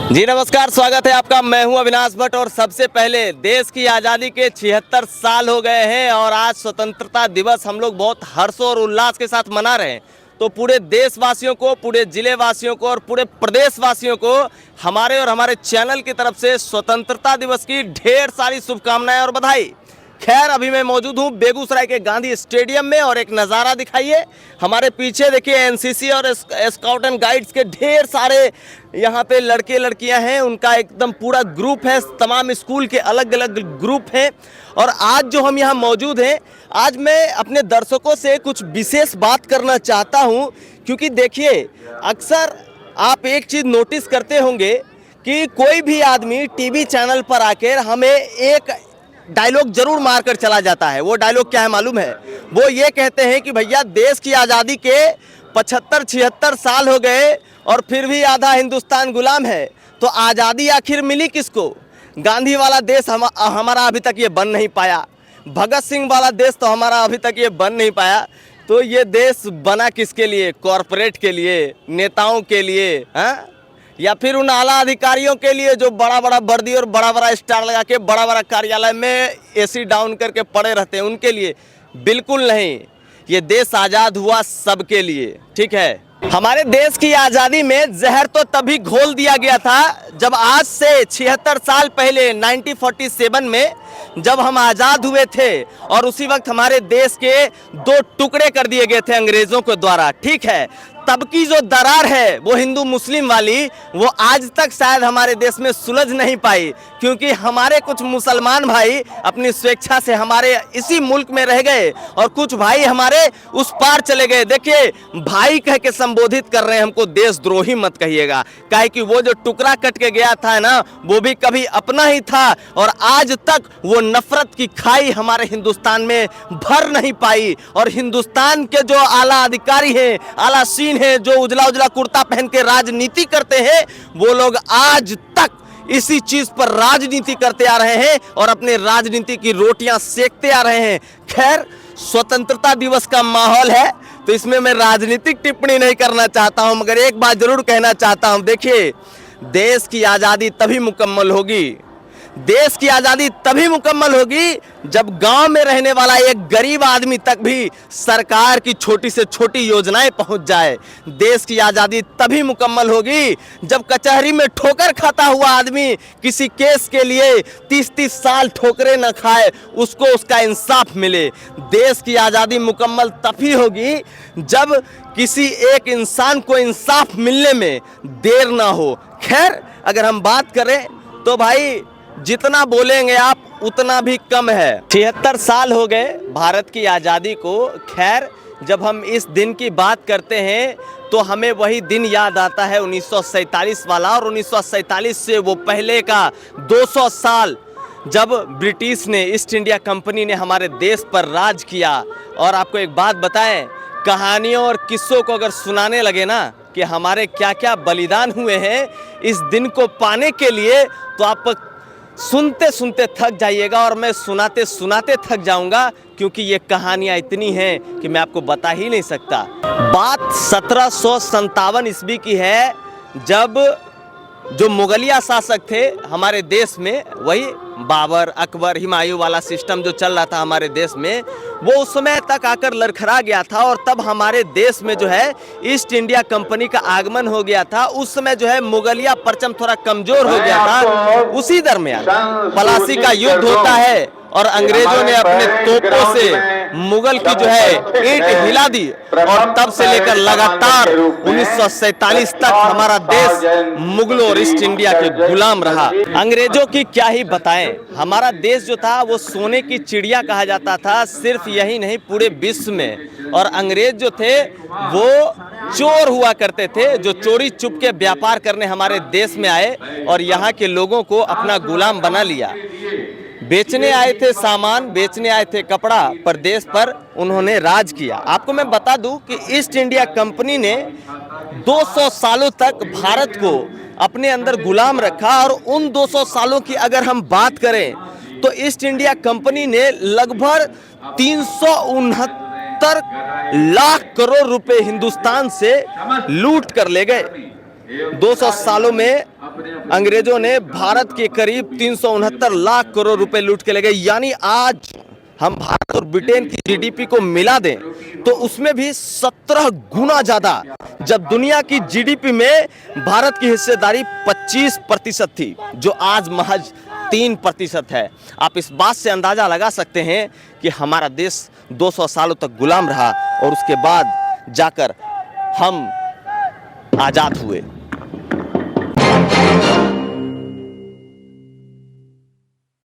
जी नमस्कार, स्वागत है आपका। मैं हूं अविनाश भट्ट और सबसे पहले देश की आज़ादी के 76 साल हो गए हैं और आज स्वतंत्रता दिवस हम लोग बहुत हर्ष और उल्लास के साथ मना रहे हैं। तो पूरे देशवासियों को, पूरे जिले वासियों को और पूरे प्रदेश वासियों को हमारे और हमारे चैनल की तरफ से स्वतंत्रता दिवस की ढेर सारी शुभकामनाएं और बधाई। खैर, अभी मैं मौजूद हूँ बेगूसराय के गांधी स्टेडियम में और एक नज़ारा दिखाइए। हमारे पीछे देखिए एनसीसी और स्काउट एंड गाइड्स के ढेर सारे यहाँ पे लड़के लड़कियाँ हैं। उनका एकदम पूरा ग्रुप है, तमाम स्कूल के अलग अलग ग्रुप हैं। और आज जो हम यहाँ मौजूद हैं, आज मैं अपने दर्शकों से कुछ विशेष बात करना चाहता हूँ, क्योंकि देखिए अक्सर आप एक चीज़ नोटिस करते होंगे कि कोई भी आदमी टीवी चैनल पर आकर हमें एक डायलॉग जरूर मारकर चला जाता है। वो डायलॉग क्या है मालूम है? वो ये कहते हैं कि भैया देश की आज़ादी के 75-76 साल हो गए और फिर भी आधा हिंदुस्तान गुलाम है, तो आज़ादी आखिर मिली किसको? गांधी वाला देश हमारा अभी तक ये बन नहीं पाया, भगत सिंह वाला देश तो हमारा अभी तक ये बन नहीं पाया, तो ये देश बना किसके लिए? कॉरपोरेट के लिए, नेताओं के लिए, हाँ? या फिर उन आला अधिकारियों के लिए जो बड़ा बड़ा वर्दी और बड़ा बड़ा स्टार लगा के बड़ा बड़ा कार्यालय में एसी डाउन करके पड़े रहते हैं, उनके लिए? बिल्कुल नहीं। ये देश आज़ाद हुआ सबके लिए, ठीक है। हमारे देश की आज़ादी में जहर तो तभी घोल दिया गया था जब आज से 76 साल पहले 1947 में जब हम आज़ाद हुए थे और उसी वक्त हमारे देश के 2 टुकड़े कर दिए गए थे अंग्रेज़ों के द्वारा, ठीक है। तब की जो दरार है वो हिंदू मुस्लिम वाली, वो आज तक शायद हमारे देश में सुलझ नहीं पाई, क्योंकि हमारे कुछ मुसलमान भाई अपनी स्वेच्छा से हमारे इसी मुल्क में रह गए और कुछ भाई हमारे उस पार चले गए। देखिए, भाई कह के संबोधित कर रहे हैं हमको, देशद्रोही मत कहिएगा, काहे कि वो जो टुकड़ा कट के गया था ना, वो भी कभी अपना ही था और आज तक वो नफरत की खाई हमारे हिंदुस्तान में भर नहीं पाई। और हिंदुस्तान के जो आला अधिकारी हैं, आला सीन है, जो उजला उजला कुर्ता पहन के राजनीति करते हैं, वो लोग आज तक इसी चीज पर राजनीति करते आ रहे हैं और अपने राजनीति की रोटियां सेकते आ रहे हैं। खैर, स्वतंत्रता दिवस का माहौल है तो इसमें मैं राजनीतिक टिप्पणी नहीं करना चाहता हूं, मगर एक बात जरूर कहना चाहता हूं। देखिए, देश की आज़ादी तभी मुकम्मल होगी, देश की आज़ादी तभी मुकम्मल होगी जब गांव में रहने वाला एक गरीब आदमी तक भी सरकार की छोटी से छोटी योजनाएं पहुंच जाए। देश की आज़ादी तभी मुकम्मल होगी जब कचहरी में ठोकर खाता हुआ आदमी किसी केस के लिए 30-30 साल ठोकरें न खाए, उसको उसका इंसाफ मिले। देश की आज़ादी मुकम्मल तभी होगी जब किसी एक इंसान को इंसाफ मिलने में देर ना हो। खैर, अगर हम बात करें तो भाई जितना बोलेंगे आप उतना भी कम है। 76 साल हो गए भारत की आज़ादी को। खैर, जब हम इस दिन की बात करते हैं तो हमें वही दिन याद आता है 1947 वाला, और 1947 से वो पहले का 200 साल जब ब्रिटिश ने, ईस्ट इंडिया कंपनी ने हमारे देश पर राज किया। और आपको एक बात बताएं, कहानियों और किस्सों को अगर सुनाने लगे ना कि हमारे क्या क्या बलिदान हुए हैं इस दिन को पाने के लिए, तो आप सुनते सुनते थक जाइएगा और मैं सुनाते सुनाते थक जाऊंगा, क्योंकि ये कहानियाँ इतनी हैं कि मैं आपको बता ही नहीं सकता। बात 1757 ईस्वी की है, जब जो मुगलिया शासक थे हमारे देश में, वही बाबर, अकबर, हुमायूं वाला सिस्टम जो चल रहा था हमारे देश में, वो उस समय तक आकर लड़खड़ा गया था। और तब हमारे देश में जो है ईस्ट इंडिया कंपनी का आगमन हो गया था। उस समय जो है मुगलिया परचम थोड़ा कमजोर हो गया था। उसी दरमियान पलासी का युद्ध होता है और अंग्रेजों ने अपने तोपों से मुगल की जो है ईंट हिला दी, और तब से लेकर लगातार 1947 तक हमारा देश मुगलों और ईस्ट इंडिया के गुलाम रहा। अंग्रेजों की क्या ही बताएं, हमारा देश जो था वो सोने की चिड़िया कहा जाता था, सिर्फ यही नहीं पूरे विश्व में। और अंग्रेज जो थे वो चोर हुआ करते थे, जो चोरी चुप के व्यापार करने हमारे देश में आए और यहाँ के लोगों को अपना गुलाम बना लिया। बेचने आए थे सामान, बेचने आए थे कपड़ा, पर देश पर उन्होंने राज किया। आपको मैं बता दूं कि ईस्ट इंडिया कंपनी ने 200 सालों तक भारत को अपने अंदर गुलाम रखा। और उन 200 सालों की अगर हम बात करें तो ईस्ट इंडिया कंपनी ने लगभग 369 लाख करोड़ रुपए हिंदुस्तान से लूट कर ले गए। 200 सालों में अंग्रेजों ने भारत के करीब 369 लाख करोड़ रुपए लूट के ले गए। यानी आज हम भारत और ब्रिटेन की जीडीपी को मिला दें तो उसमें भी 17 गुना ज्यादा। जब दुनिया की जीडीपी में भारत की हिस्सेदारी 25% थी, जो आज महज 3% है। आप इस बात से अंदाजा लगा सकते हैं कि हमारा देश 200 सालों तक गुलाम रहा और उसके बाद जाकर हम आजाद हुए।